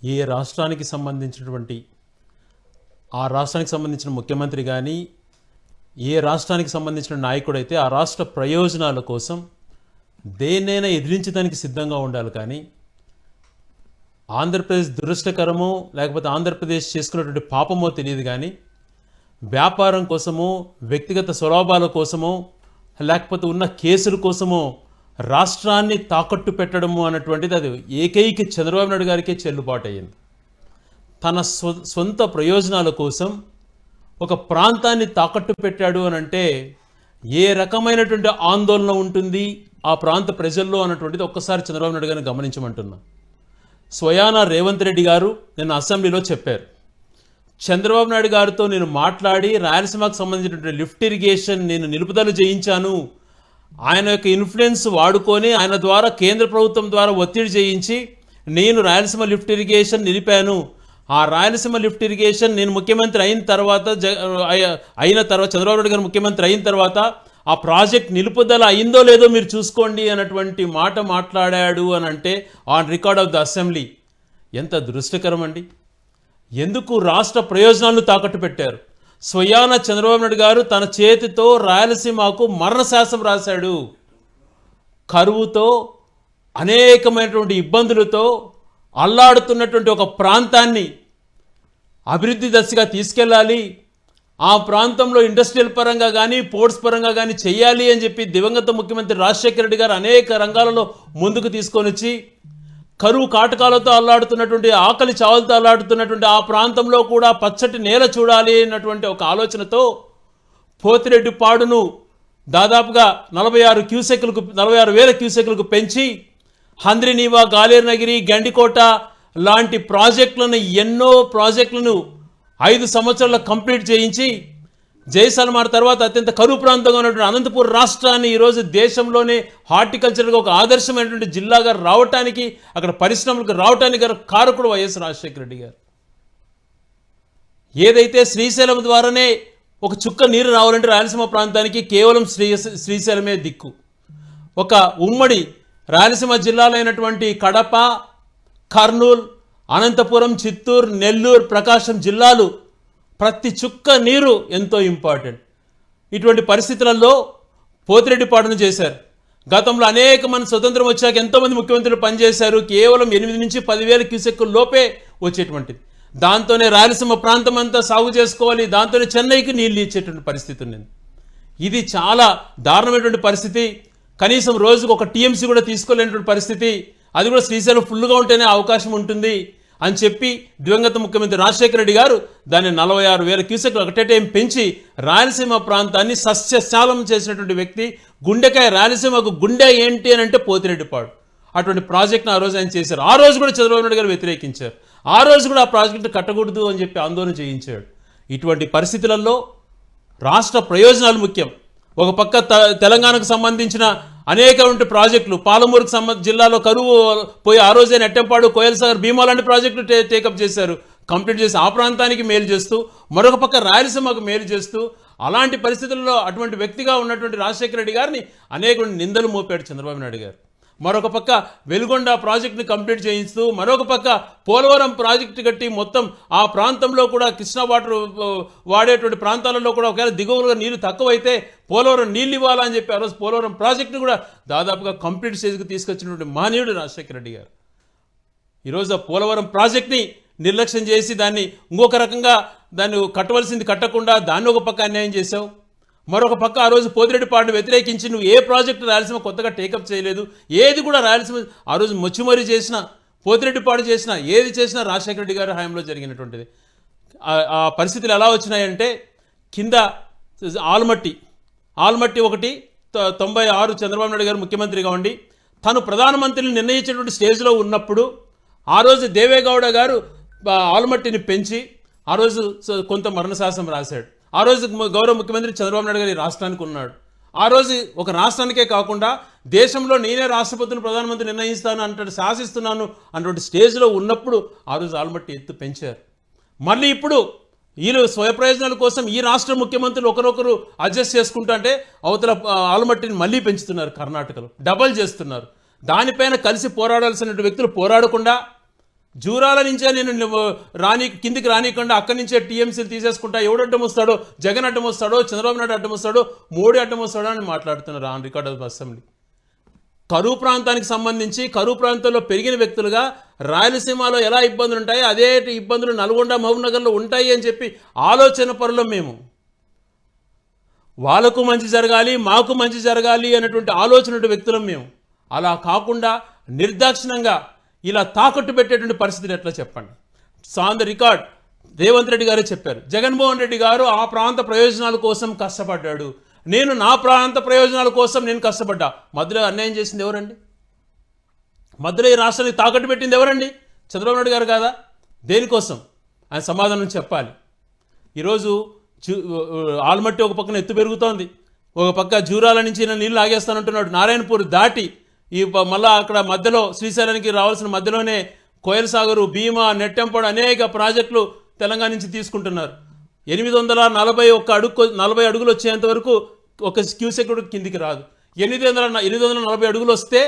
ఏ రాష్ట్రానికి సంబంధించినటువంటి ఆ రాష్ట్రానికి సంబంధించిన ముఖ్యమంత్రి కానీ ఏ రాష్ట్రానికి సంబంధించిన నాయకుడైతే ఆ రాష్ట్ర ప్రయోజనాల కోసం దేన్నైనా ఎదిరించడానికి సిద్ధంగా ఉండాలి. కానీ ఆంధ్రప్రదేశ్ దురదృష్టకరమో లేకపోతే ఆంధ్రప్రదేశ్ చేసుకున్నటువంటి పాపమో తెలియదు, కానీ వ్యాపారం కోసమో వ్యక్తిగత స్వలాభాల కోసమో లేకపోతే ఉన్న కేసుల కోసమో రాష్ట్రాన్ని తాకట్టు పెట్టడము అన్నటువంటిది అది ఏకైక చంద్రబాబు నాయుడు గారికే చెల్లుబాటు అయ్యింది. తన సొంత ప్రయోజనాల కోసం ఒక ప్రాంతాన్ని తాకట్టు పెట్టాడు అని అంటే ఏ రకమైనటువంటి ఆందోళన ఉంటుంది ఆ ప్రాంత ప్రజల్లో అన్నటువంటిది ఒక్కసారి చంద్రబాబు నాయుడు గారిని గమనించమంటున్నా. స్వయానా రేవంత్ రెడ్డి గారు నిన్న అసెంబ్లీలో చెప్పారు, చంద్రబాబు నాయుడు గారితో నేను మాట్లాడి రాయలసీమకు సంబంధించినటువంటి లిఫ్ట్ ఇరిగేషన్ నేను నిలుపుదల చేయించాను, ఆయన యొక్క ఇన్ఫ్లుయెన్స్ వాడుకొని ఆయన ద్వారా కేంద్ర ప్రభుత్వం ద్వారా ఒత్తిడి చేయించి నేను రాయలసీమ లిఫ్ట్ ఇరిగేషన్ నిలిపాను. ఆ రాయలసీమ లిఫ్ట్ ఇరిగేషన్ నేను ముఖ్యమంత్రి అయిన తర్వాత చంద్రబాబు నాయుడు గారు ముఖ్యమంత్రి అయిన తర్వాత ఆ ప్రాజెక్ట్ నిలుపుదల అయిందో లేదో మీరు చూసుకోండి అన్నటువంటి మాట మాట్లాడాడు అని అంటే on record of the assembly. ఎంత దురదృష్టకరం అండి. ఎందుకు రాష్ట్ర ప్రయోజనాలను తాకట్టు పెట్టారు? స్వయాన చంద్రబాబు నాయుడు గారు తన చేతితో రాయలసీమకు మరణశాసనం రాశాడు. కరువుతో అనేకమైనటువంటి ఇబ్బందులతో అల్లాడుతున్నటువంటి ఒక ప్రాంతాన్ని అభివృద్ధి దశగా తీసుకెళ్ళాలి, ఆ ప్రాంతంలో ఇండస్ట్రియల్ పరంగా కానీ పోర్ట్స్ పరంగా కానీ చేయాలి అని చెప్పి దివంగత ముఖ్యమంత్రి రాజశేఖర రెడ్డి గారు అనేక రంగాలలో ముందుకు తీసుకొని వచ్చి కరువు కాటకాలతో అల్లాడుతున్నటువంటి ఆకలి చావులతో అల్లాడుతున్నటువంటి ఆ ప్రాంతంలో కూడా పచ్చటి నేల చూడాలి అన్నటువంటి ఒక ఆలోచనతో పోతిరెడ్డి పాడును దాదాపుగా 46,000 క్యూసెక్లకు పెంచి హంద్రినీవా, గాలేరునగిరి, గండికోట లాంటి ప్రాజెక్టులను ఎన్నో ప్రాజెక్టులను 5 సంవత్సరాల్లో కంప్లీట్ చేయించి జైసల్మార్ తర్వాత అత్యంత కరువు ప్రాంతంగా ఉన్నటువంటి అనంతపూర్ రాష్ట్రాన్ని ఈరోజు దేశంలోనే హార్టికల్చర్గా ఒక ఆదర్శమైనటువంటి జిల్లాగా రావటానికి, అక్కడ పరిశ్రమలకు రావటానికి కారకుడు వైఎస్ రాజశేఖర రెడ్డి గారు. ఏదైతే శ్రీశైలం ద్వారానే ఒక చుక్క నీరు రావాలంటే రాయలసీమ ప్రాంతానికి కేవలం శ్రీశైలమే దిక్కు. ఒక ఉమ్మడి రాయలసీమ జిల్లాలైనటువంటి కడప, కర్నూలు, అనంతపురం, చిత్తూరు, నెల్లూరు, ప్రకాశం జిల్లాలు ప్రతి చుక్క నీరు ఎంతో ఇంపార్టెంట్. ఇటువంటి పరిస్థితులలో పోతిరెడ్డిపాడును చేశారు. గతంలో అనేక మంది స్వతంత్రం వచ్చాక ఎంతోమంది ముఖ్యమంత్రులు పనిచేశారు. కేవలం 8 నుంచి 10,000 క్యూసెక్కుల లోపే వచ్చేటువంటిది. దాంతోనే రాయలసీమ ప్రాంతం అంతా సాగు చేసుకోవాలి, దాంతోనే చెన్నైకి నీళ్ళు ఇచ్చేటువంటి పరిస్థితి ఉంది. ఇది చాలా దారుణమైనటువంటి పరిస్థితి. కనీసం రోజుకు ఒక టీఎంసీ కూడా తీసుకోలేనటువంటి పరిస్థితి. అది కూడా శ్రీశైలం ఫుల్గా ఉంటేనే అవకాశం ఉంటుంది అని చెప్పి దివంగత ముఖ్యమంత్రి రాజశేఖర రెడ్డి గారు దాన్ని 46,000 క్యూసెక్లు ఒకటే టైం పెంచి రాయలసీమ ప్రాంతాన్ని సస్యశాలం చేసినటువంటి వ్యక్తి. గుండెకాయ రాయలసీమకు గుండె ఏంటి అని అంటే పోతిరెడ్డిపాడు. అటువంటి ప్రాజెక్ట్ను ఆ రోజు ఆయన చేశారు. ఆ రోజు కూడా చంద్రబాబు నాయుడు గారు వ్యతిరేకించారు. ఆ రోజు కూడా ఆ ప్రాజెక్టు కట్టకూడదు అని చెప్పి ఆందోళన చేయించాడు. ఇటువంటి పరిస్థితులలో రాష్ట్ర ప్రయోజనాలు ముఖ్యం. ఒక పక్క తెలంగాణకు సంబంధించిన అనేకటువంటి ప్రాజెక్టులు, పాలమూరుకు జిల్లాలో కరువు పోయి ఆ రోజే నెట్టంపాడు, కోయల్సాగర్, భీమా లాంటి ప్రాజెక్టులు టేకప్ చేశారు, కంప్లీట్ చేసి ఆ ప్రాంతానికి మేలు చేస్తూ, మరొక పక్క రాయలసీమకు మేలు చేస్తూ, అలాంటి పరిస్థితుల్లో అటువంటి వ్యక్తిగా ఉన్నటువంటి రాజశేఖర రెడ్డి గారిని అనేక నిందలు మోపాడు చంద్రబాబు నాయుడు గారు. మరొక పక్క వెలుగొండ ప్రాజెక్టుని కంప్లీట్ చేయిస్తూ, మరొక పక్క పోలవరం ప్రాజెక్టు కట్టి మొత్తం ఆ ప్రాంతంలో కూడా కృష్ణా వాటర్ వాడేటువంటి ప్రాంతాలలో కూడా ఒకవేళ దిగువలుగా నీళ్లు తక్కువైతే పోలవరం నీళ్ళు ఇవ్వాలని చెప్పి ఆ రోజు పోలవరం ప్రాజెక్టును కూడా దాదాపుగా కంప్లీట్ స్టేజ్కి తీసుకొచ్చినటువంటి మహనీయుడు రాజశేఖర రెడ్డి గారు. ఈరోజు ఆ పోలవరం ప్రాజెక్ట్ని నిర్లక్ష్యం చేసి దాన్ని ఇంకొక రకంగా దాన్ని కట్టవలసింది కట్టకుండా దాన్ని ఒక పక్క అన్యాయం చేశావు. మరొక పక్క ఆ రోజు పోతిరెడ్డిపాడును వ్యతిరేకించి నువ్వు ఏ ప్రాజెక్టు రాయలసీమ కొత్తగా టేకప్ చేయలేదు, ఏది కూడా రాయలసీమ ఆ రోజు మొచ్చిమరి చేసిన, పోతిరెడ్డిపాడు చేసిన, ఏది చేసినా రాజశేఖర రెడ్డి గారి హయాంలో జరిగినటువంటిది. ఆ పరిస్థితులు ఎలా వచ్చినాయంటే కింద ఆల్మట్టి ఒకటి 96 చంద్రబాబు నాయుడు గారు ముఖ్యమంత్రిగా ఉండి తను ప్రధానమంత్రిని నిర్ణయించేటువంటి స్టేజ్లో ఉన్నప్పుడు ఆ రోజు దేవేగౌడ గారు ఆల్మట్టిని పెంచి ఆ రోజు కొంత మరణశాసనం రాశాడు. ఆ రోజు గౌరవ ముఖ్యమంత్రి చంద్రబాబు నాయుడు గారు రాష్ట్రానికి ఉన్నాడు. ఆ రోజు ఒక రాష్ట్రానికే కాకుండా దేశంలో నేనే రాష్ట్రపతిని ప్రధానమంత్రి నిర్ణయిస్తాను అంటే శాసిస్తున్నాను అన్నటువంటి స్టేజ్లో ఉన్నప్పుడు ఆ రోజు ఆల్మట్టి ఎత్తు పెంచారు. మళ్ళీ ఇప్పుడు వీళ్ళు స్వయప్రయోజనాల కోసం ఈ రాష్ట్ర ముఖ్యమంత్రులు ఒకరొకరు అడ్జస్ట్ చేసుకుంటా అంటే అవతల ఆల్మట్టిని మళ్ళీ పెంచుతున్నారు. కర్ణాటకలో డబల్ చేస్తున్నారు. దానిపైన కలిసి పోరాడాల్సిన వ్యక్తులు పోరాడకుండా జూరాల నుంచే నేను కిందికి రానికుండా అక్కడి నుంచే టీఎంసీలు తీసేసుకుంటా, ఎవడు అడ్డం వస్తాడో, జగన్ అడ్డం వస్తాడో, చంద్రబాబు నాయుడు అడ్డం వస్తాడో, మోడీ అడ్డం వస్తాడో అని మాట్లాడుతున్నారు ఆన్ రికార్డ్ ఆఫ్ అసెంబ్లీ. కరువు ప్రాంతానికి సంబంధించి కరువు ప్రాంతంలో పెరిగిన వ్యక్తులుగా రాయలసీమలో ఎలా ఇబ్బందులు ఉంటాయో అదే ఇబ్బందులు నల్గొండ, మహబూబ్నగర్లో ఉంటాయి అని చెప్పి ఆలోచన పరులం మేము. వాళ్ళకు మంచి జరగాలి, మాకు మంచి జరగాలి అనేటువంటి ఆలోచన వ్యక్తులం మేము. అలా కాకుండా నిర్దాక్షిణంగా ఇలా తాకట్టు పెట్టేటువంటి పరిస్థితిని ఎట్లా చెప్పండి? On the record Revanth Reddy గారే చెప్పారు, జగన్మోహన్ రెడ్డి గారు ఆ ప్రాంత ప్రయోజనాల కోసం కష్టపడ్డాడు, నేను నా ప్రాంత ప్రయోజనాల కోసం నేను కష్టపడ్డా. మధ్యలో అన్యాయం చేసింది ఎవరండి? మధ్యలో ఈ రాష్ట్రాన్ని తాకట్టు పెట్టింది ఎవరండి? చంద్రబాబు నాయుడు గారు కాదా? దేనికోసం? ఆయన సమాధానం చెప్పాలి. ఈరోజు ఆల్మట్టి ఒక పక్కన ఎత్తు పెరుగుతోంది, ఒక పక్క జూరాల నుంచి నీళ్ళు ఆగేస్తానంటున్నాడు. నారాయణపూర్ దాటి మళ్ళా అక్కడ మధ్యలో శ్రీశైలానికి రావాల్సిన మధ్యలోనే కోయల్ సాగరు, భీమా, నెట్టెంపాడు అనేక ప్రాజెక్టులు తెలంగాణ నుంచి తీసుకుంటున్నారు. 841 అడుగులు వచ్చేంత వరకు ఒక క్యూసెక్ కిందికి రాదు. 840 అడుగులు వస్తే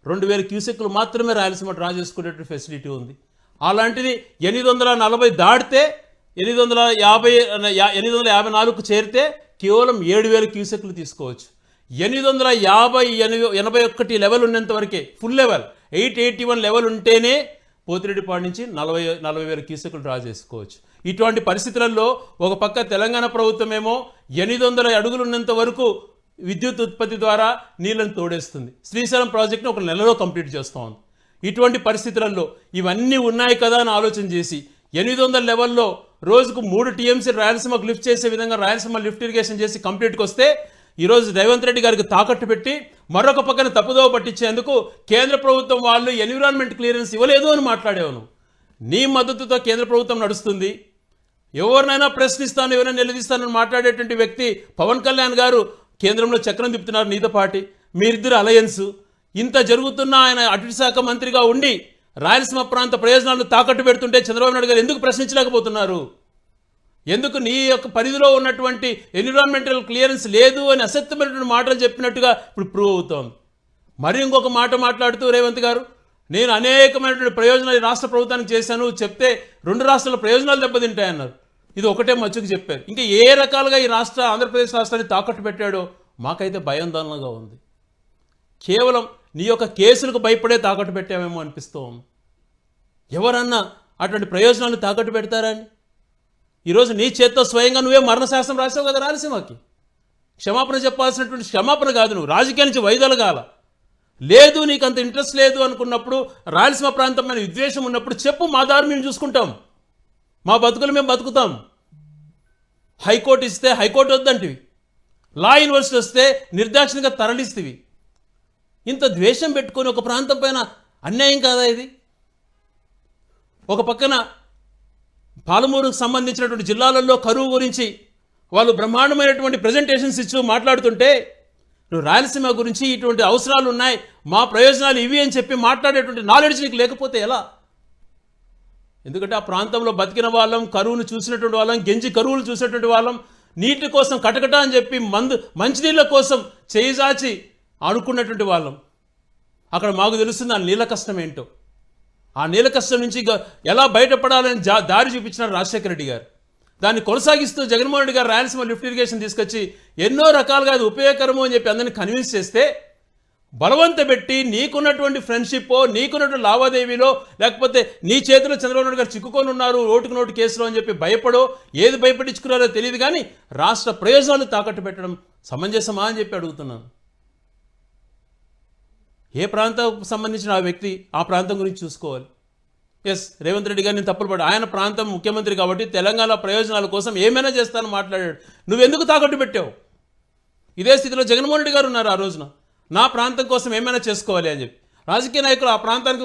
2000 క్యూసెక్లు మాత్రమే రాయలసీమ డ్రా చేసుకునేటువంటి ఫెసిలిటీ ఉంది. అలాంటిది 840 దాటితే 854కు చేరితే కేవలం 7000 క్యూసెక్లు తీసుకోవచ్చు. 881 లెవెల్ ఉన్నంత వరకే ఫుల్ లెవెల్, 881 లెవెల్ ఉంటేనే పోతిరెడ్డిపాడు నుంచి 40,000 క్యూసెక్లు డ్రా చేసుకోవచ్చు. ఇటువంటి పరిస్థితులలో ఒక పక్క తెలంగాణ ప్రభుత్వం ఏమో 800 అడుగులు ఉన్నంత వరకు విద్యుత్ ఉత్పత్తి ద్వారా నీళ్లను తోడేస్తుంది. శ్రీశైలం ప్రాజెక్టును ఒక నెలలో కంప్లీట్ చేస్తూ ఉంది. ఇటువంటి పరిస్థితులలో ఇవన్నీ ఉన్నాయి కదా అని ఆలోచన చేసి 800 లెవెల్లో రోజుకు 3 టీఎంసీ రాయలసీమకు లిఫ్ట్ చేసే విధంగా రాయలసీమ లిఫ్ట్ ఇరిగేషన్ చేసి కంప్లీట్కి వస్తే ఈరోజు రేవంత్ రెడ్డి గారికి తాకట్టు పెట్టి మరొక పక్కన తప్పుదోవ పట్టించేందుకు కేంద్ర ప్రభుత్వం వాళ్ళు ఎన్విరాన్మెంట్ క్లియరెన్స్ ఇవ్వలేదు అని మాట్లాడేవాను. నీ మద్దతుతో కేంద్ర ప్రభుత్వం నడుస్తుంది. ఎవరినైనా ప్రశ్నిస్తాను, ఎవరైనా నిలదీస్తానని మాట్లాడేటువంటి వ్యక్తి పవన్ కళ్యాణ్ గారు కేంద్రంలో చక్రం తిప్పుతున్నారు నీతో పాటి. మీరిద్దరు అలయన్స్. ఇంత జరుగుతున్నా ఆయన అటవీ శాఖ మంత్రిగా ఉండి రాయలసీమ ప్రాంత ప్రయోజనాలను తాకట్టు పెడుతుంటే చంద్రబాబు నాయుడు గారు ఎందుకు ప్రశ్నించలేకపోతున్నారు? ఎందుకు నీ యొక్క పరిధిలో ఉన్నటువంటి ఎన్విరాన్మెంటల్ క్లియరెన్స్ లేదు అని అసత్యమైనటువంటి మాటలు చెప్పినట్టుగా ఇప్పుడు ప్రూవ్ అవుతోంది. మరి ఇంకొక మాట మాట్లాడుతూ రేవంత్ గారు, నేను అనేకమైనటువంటి ప్రయోజనాలు ఈ రాష్ట్ర ప్రభుత్వానికి చేశాను చెప్తే 2 రాష్ట్రాల ప్రయోజనాలు దెబ్బతింటాయన్నారు. ఇది ఒకటే మచ్చుకు చెప్పారు. ఇంకా ఏ రకాలుగా ఈ ఆంధ్రప్రదేశ్ రాష్ట్రాన్ని తాకట్టు పెట్టాడో మాకైతే భయాందోళనగా ఉంది. కేవలం నీ యొక్క కేసులకు భయపడే తాకట్టు పెట్టామేమో అనిపిస్తూ ఉంది. ఎవరన్నా అటువంటి ప్రయోజనాలు తాకట్టు పెడతారని? ఈరోజు నీ చేత్తో స్వయంగా నువ్వే మరణశాసనం రాసావు కదా రాయలసీమకి. క్షమాపణ చెప్పాల్సినటువంటి క్షమాపణ కాదు, నువ్వు రాజకీయ నుంచి వైదొలగాల. లేదు నీకు అంత ఇంట్రెస్ట్ లేదు అనుకున్నప్పుడు, రాయలసీమ ప్రాంతం మీద విద్వేషం ఉన్నప్పుడు చెప్పు, మా దారి మేము చూసుకుంటాం, మా బతుకులు మేము బతుకుతాం. హైకోర్టు ఇస్తే హైకోర్టు వద్దంటివి, లా యూనివర్సిటీ వస్తే నిర్దాక్షిణ్యంగా తరలిస్తేవి. ఇంత ద్వేషం పెట్టుకొని ఒక ప్రాంతం పైన అన్యాయం కాదా ఇది? ఒక పక్కన పాలమూరుకు సంబంధించినటువంటి జిల్లాలలో కరువు గురించి వాళ్ళు బ్రహ్మాండమైనటువంటి ప్రజెంటేషన్స్ ఇచ్చి మాట్లాడుతుంటే, నువ్వు రాయలసీమ గురించి ఇటువంటి అవసరాలు ఉన్నాయి, మా ప్రయోజనాలు ఇవి అని చెప్పి మాట్లాడేటువంటి నాలెడ్జ్ నీకు లేకపోతే ఎలా? ఎందుకంటే ఆ ప్రాంతంలో బతికిన వాళ్ళం, కరువును చూసినటువంటి వాళ్ళం, గెంజి కరువులు చూసినటువంటి వాళ్ళం, నీటి కోసం కటకట అని చెప్పి మంచినీళ్ళ కోసం చేయిజాచి అనుకున్నటువంటి వాళ్ళం. అక్కడ మాకు తెలుస్తుంది ఆ నీళ్ళ కష్టం ఏంటో. ఆ నీళ్ళ కష్టం నుంచి ఎలా బయటపడాలని దారి చూపించినారు రాజశేఖర రెడ్డి గారు. దాన్ని కొనసాగిస్తూ జగన్మోహన్ రెడ్డి గారు రాయలసీమ లిఫ్ట్ ఇరిగేషన్ తీసుకొచ్చి ఎన్నో రకాలుగా అది ఉపయోగకరము అని చెప్పి అందరినీ కన్విన్స్ చేస్తే, బలవంత పెట్టి నీకున్నటువంటి ఫ్రెండ్షిప్, నీకున్నటువంటి లావాదేవీలో, లేకపోతే నీ చేతిలో చంద్రబాబు నాయుడు గారు చిక్కుకొని ఉన్నారు ఓటుకు నోటు కేసులో అని చెప్పి భయపడో ఏది భయపడించుకున్నారో తెలియదు, కానీ రాష్ట్ర ప్రయోజనాలు తాకట్టు పెట్టడం సమంజసమా అని చెప్పి అడుగుతున్నాను. ఏ ప్రాంతానికి సంబంధించిన ఆ వ్యక్తి ఆ ప్రాంతం గురించి చూసుకోవాలి. ఎస్, రేవంత్ రెడ్డి గారిని తప్పులు పడ్డా, ఆయన ప్రాంతం ముఖ్యమంత్రి కాబట్టి తెలంగాణ ప్రయోజనాల కోసం ఏమైనా చేస్తానని మాట్లాడాడు. నువ్వెందుకు తాకట్టు పెట్టావు? ఇదే స్థితిలో జగన్మోహన్ రెడ్డి గారు ఉన్నారు ఆ రోజున, నా ప్రాంతం కోసం ఏమైనా చేసుకోవాలి అని చెప్పి. రాజకీయ నాయకులు ఆ ప్రాంతానికి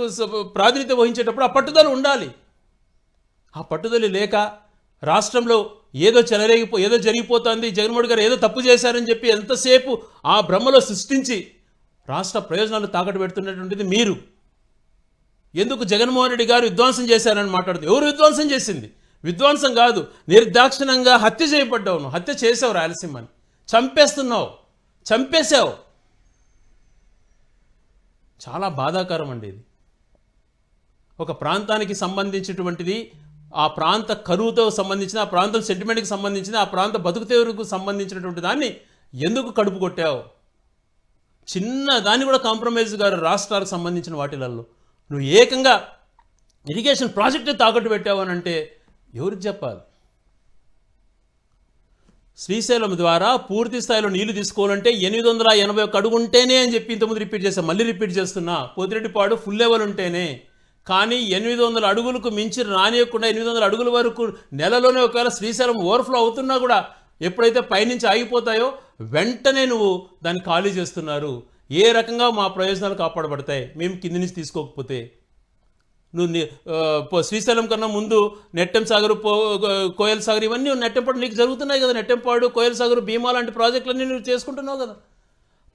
ప్రాతినిధ్యం వహించేటప్పుడు ఆ పట్టుదల ఉండాలి. ఆ పట్టుదల లేక రాష్ట్రంలో ఏదో జరిగిపోతుంది, జగన్మోహన్ గారు ఏదో తప్పు చేశారని చెప్పి ఎంతసేపు ఆ భ్రమలో సృష్టించి రాష్ట్ర ప్రయోజనాలు తాకట్టు పెడుతున్నటువంటిది మీరు. ఎందుకు జగన్మోహన్ రెడ్డి గారు విధ్వంసం చేశారని మాట్లాడుతూ, ఎవరు విధ్వంసం చేసింది? విధ్వంసం కాదు, నిర్దాక్షిణంగా హత్య చేయబడ్డావు. నువ్వు హత్య చేసావు, రాయలసీమని చంపేస్తున్నావు, చంపేశావు. చాలా బాధాకరం అండి ఇది. ఒక ప్రాంతానికి సంబంధించినటువంటిది, ఆ ప్రాంత కరువుతో సంబంధించిన, ఆ ప్రాంతం సెంటిమెంట్కి సంబంధించిన, ఆ ప్రాంత బతుకుతెరువుకు సంబంధించినటువంటి దాన్ని ఎందుకు కడుపు కొట్టావు? చిన్న దాన్ని కూడా కాంప్రమైజ్ గారు రాష్ట్రాలకు సంబంధించిన వాటిలలో నువ్వు ఏకంగా ఇరిగేషన్ ప్రాజెక్టు తాకట్టు పెట్టావు అని అంటే ఎవరికి చెప్పాలి? శ్రీశైలం ద్వారా పూర్తి స్థాయిలో నీళ్లు తీసుకోవాలంటే 881 అడుగు ఉంటేనే అని చెప్పి ఇంతకుముందు రిపీట్ చేస్తాను, మళ్ళీ రిపీట్ చేస్తున్నా. పోతిరెడ్డిపాడు ఫుల్ లెవెల్ ఉంటేనే. కానీ 800 అడుగులకు మించి రానియకుండా 800 అడుగుల వరకు నెలలోనే ఒకవేళ శ్రీశైలం ఓవర్ఫ్లో అవుతున్నా కూడా ఎప్పుడైతే పైనుంచి ఆగిపోతాయో వెంటనే నువ్వు దాన్ని ఖాళీ చేస్తున్నారు. ఏ రకంగా మా ప్రయోజనాలు కాపాడబడతాయి మేము కింది నుంచి తీసుకోకపోతే? నువ్వు శ్రీశైలం కన్నా ముందు నెట్టెం సాగర్, కోయల్ సాగర్ ఇవన్నీ నెట్టెంపాడు నీకు జరుగుతున్నాయి కదా. నెట్టెంపాడు, కోయల్ సాగర్, భీమా లాంటి ప్రాజెక్టులన్నీ నువ్వు చేసుకుంటున్నావు కదా.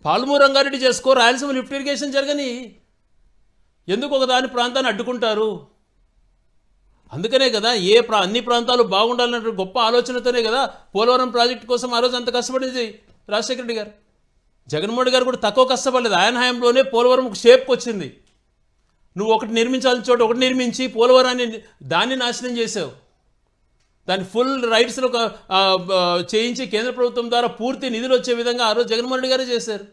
పాలమూరు రంగారెడ్డి చేసుకో, రాయలసీమ లిఫ్ట్ ఇరిగేషన్ జరగని. ఎందుకు ఒక దాని ప్రాంతాన్ని అడ్డుకుంటారు? అందుకనే కదా అన్ని ప్రాంతాలు బాగుండాలన్న గొప్ప ఆలోచనతోనే కదా పోలవరం ప్రాజెక్టు కోసం ఆ రోజు అంత కష్టపడింది రాజశేఖర రెడ్డి గారు. జగన్మోహన్ రెడ్డి గారు కూడా తక్కువ కష్టపడలేదు. ఆయన హయాంలోనే పోలవరం షేప్కి వచ్చింది. నువ్వు ఒకటి నిర్మించాల్సిన చోట ఒకటి నిర్మించి పోలవరాన్ని దాన్ని నాశనం చేసావు. దాని ఫుల్ రైట్స్లో చేయించి కేంద్ర ప్రభుత్వం ద్వారా పూర్తి నిధులు వచ్చే విధంగా ఆ రోజు జగన్మోహన్ రెడ్డి గారే చేశారు.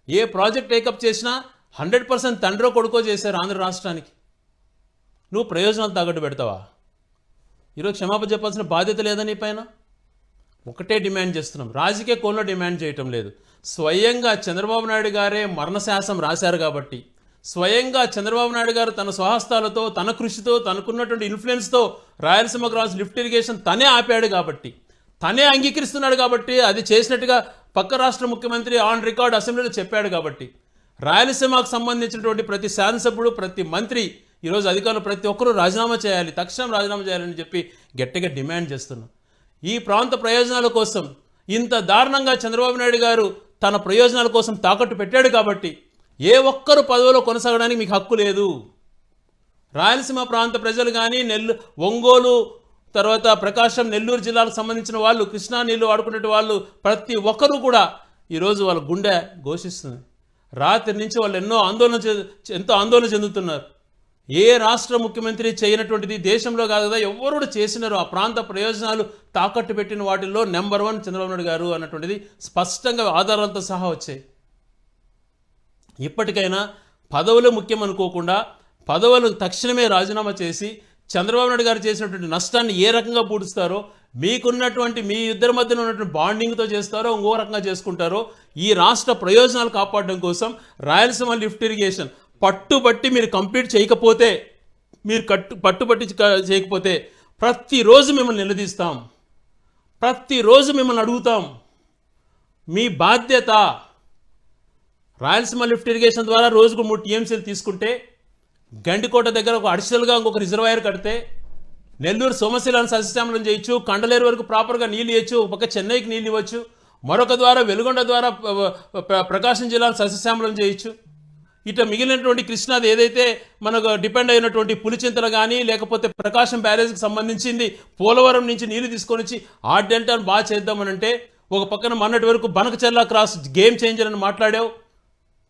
ఏ ప్రాజెక్ట్ టేకప్ చేసినా 100% తండ్రో కొడుకో చేశారు ఆంధ్ర రాష్ట్రానికి. నువ్వు ప్రయోజనాలు తాకట్టు పెడతావా? ఈరోజు క్షమాపణ చెప్పాల్సిన బాధ్యత లేదా నీ పైన? ఒకటే డిమాండ్ చేస్తున్నాం, రాజకీయ కోణంలో డిమాండ్ చేయటం లేదు. స్వయంగా చంద్రబాబు నాయుడు గారే మరణశాసనం రాశారు కాబట్టి, స్వయంగా చంద్రబాబు నాయుడు గారు తన స్వహస్తాలతో, తన కృషితో, తనకున్నటువంటి ఇన్ఫ్లుయెన్స్తో రాయలసీమ క్రాస్ లిఫ్ట్ ఇరిగేషన్ తనే ఆపాడు కాబట్టి, తనే అంగీకరిస్తున్నాడు కాబట్టి, అది చేసినట్టుగా పక్క రాష్ట్ర ముఖ్యమంత్రి ఆన్ రికార్డ్ అసెంబ్లీలో చెప్పాడు కాబట్టి, రాయలసీమకు సంబంధించినటువంటి ప్రతి శాసనసభ్యుడు, ప్రతి మంత్రి, ఈరోజు అధికారులు ప్రతి ఒక్కరూ రాజీనామా చేయాలి, తక్షణం రాజీనామా చేయాలని చెప్పి గట్టిగా డిమాండ్ చేస్తున్నాం. ఈ ప్రాంత ప్రయోజనాల కోసం ఇంత దారుణంగా చంద్రబాబు నాయుడు గారు తన ప్రయోజనాల కోసం తాకట్టు పెట్టాడు కాబట్టి ఏ ఒక్కరు పదవిలో కొనసాగడానికి మీకు హక్కు లేదు. రాయలసీమ ప్రాంత ప్రజలు కానీ, ఒంగోలు, తర్వాత ప్రకాశం, నెల్లూరు జిల్లాలకు సంబంధించిన వాళ్ళు, కృష్ణా నీళ్లు వాడుకునే వాళ్ళు ప్రతి ఒక్కరూ కూడా ఈరోజు వాళ్ళ గుండె ఘోషిస్తుంది. రాత్రి నుంచి వాళ్ళు ఎంతో ఆందోళన చెందుతున్నారు. ఏ రాష్ట్ర ముఖ్యమంత్రి చేయనటువంటిది దేశంలో కాదు కదా, ఎవరు కూడా చేసినారు. ఆ ప్రాంత ప్రయోజనాలు తాకట్టు పెట్టిన వాటిల్లో నెంబర్ 1 చంద్రబాబు నాయుడు గారు అన్నటువంటిది స్పష్టంగా ఆధారాలతో సహా వచ్చాయి. ఇప్పటికైనా పదవులు ముఖ్యం అనుకోకుండా పదవులు తక్షణమే రాజీనామా చేసి చంద్రబాబు నాయుడు గారు చేసినటువంటి నష్టాన్ని ఏ రకంగా పూడుస్తారో, మీకున్నటువంటి మీ ఇద్దరి మధ్యన ఉన్నటువంటి బాండింగ్తో చేస్తారో, ఇంకో రకంగా చేసుకుంటారో, ఈ రాష్ట్ర ప్రయోజనాలు కాపాడడం కోసం రాయలసీమ లిఫ్ట్ ఇరిగేషన్ పట్టుబట్టి మీరు కంప్లీట్ చేయకపోతే, మీరు పట్టుబట్టి చేయకపోతే ప్రతిరోజు మిమ్మల్ని నిలదీస్తాం, ప్రతిరోజు మిమ్మల్ని అడుగుతాం. మీ బాధ్యత. రాయలసీమ లిఫ్ట్ ఇరిగేషన్ ద్వారా రోజుకు 3 టీఎంసీలు తీసుకుంటే, గండికోట దగ్గర ఒక అడిషనల్గా ఇంకొక రిజర్వాయర్ కడితే, నెల్లూరు సోమశిలాన్ని సస్యశ్యామలం చేయొచ్చు, కండలేరు వరకు ప్రాపర్గా నీళ్ళు ఇవ్వచ్చు, ఒక పక్క చెన్నైకి నీళ్ళు ఇవ్వచ్చు, మరొక ద్వారా వెలుగొండ ద్వారా ప్రకాశం జిల్లాను సస్యశ్యామలం చేయొచ్చు. ఇట్లా మిగిలినటువంటి కృష్ణాది ఏదైతే మనకు డిపెండ్ అయినటువంటి పులిచింతలు కానీ, లేకపోతే ప్రకాశం బ్యారేజ్కి సంబంధించింది పోలవరం నుంచి నీళ్లు తీసుకొని వచ్చి ఆ డెల్టాను బాగా చేద్దామనంటే, ఒక పక్కన మొన్నటి వరకు బనకచర్ల క్రాస్ గేమ్ చేంజర్ అని మాట్లాడావు,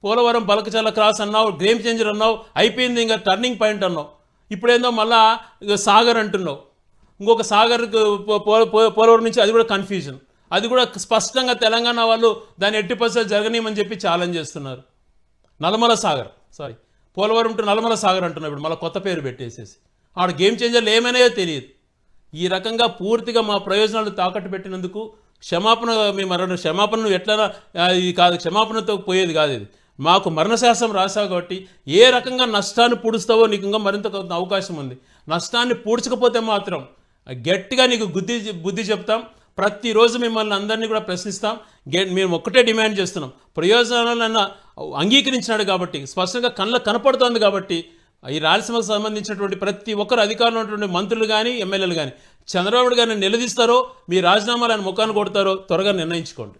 పోలవరం బనకచర్ల క్రాస్ అన్నావు, గేమ్ చేంజర్ అన్నావు, అయిపోయింది ఇంకా టర్నింగ్ పాయింట్ అన్నావు. ఇప్పుడేందో మళ్ళా సాగర్ అంటున్నావు. ఇంకొక సాగర్ పోలవరం నుంచి అది కూడా కన్ఫ్యూజన్. అది కూడా స్పష్టంగా తెలంగాణ వాళ్ళు దాన్ని 80% జరగనీయమని చెప్పి ఛాలెంజ్ చేస్తున్నారు. నల్లమల సాగర్, పోలవరం టు నల్లమల సాగర్ అంటున్నావు. ఇప్పుడు మళ్ళీ కొత్త పేరు పెట్టేసేసి ఆడ గేమ్ చేంజర్లు ఏమైనాయో తెలియదు. ఈ రకంగా పూర్తిగా మా ప్రయోజనాలు తాకట్టు పెట్టినందుకు క్షమాపణను ఎట్లా ఇది కాదు, క్షమాపణతో పోయేది కాదు. ఇది మాకు మరణశాసనం రాసావు కాబట్టి ఏ రకంగా నష్టాన్ని పూడుస్తావో నీకు ఇంకా మరింత అవకాశం ఉంది. నష్టాన్ని పూడ్చకపోతే మాత్రం గట్టిగా నీకు బుద్ధి చెప్తాం. ప్రతిరోజు మిమ్మల్ని అందరినీ కూడా ప్రశ్నిస్తాం. మేము ఒక్కటే డిమాండ్ చేస్తున్నాం, ప్రయోజనాలన్నా అంగీకరించినాడు కాబట్టి, స్పష్టంగా కనపడుతోంది కాబట్టి, ఈ రాయలసీమకు సంబంధించినటువంటి ప్రతి ఒక్కరు అధికారంలో ఉన్నటువంటి మంత్రులు కానీ, ఎమ్మెల్యేలు కానీ చంద్రబాబు గారిని నిలదీస్తారో, మీ రాజీనామాలను ముఖాన్ని కొడతారో త్వరగా నిర్ణయించుకోండి.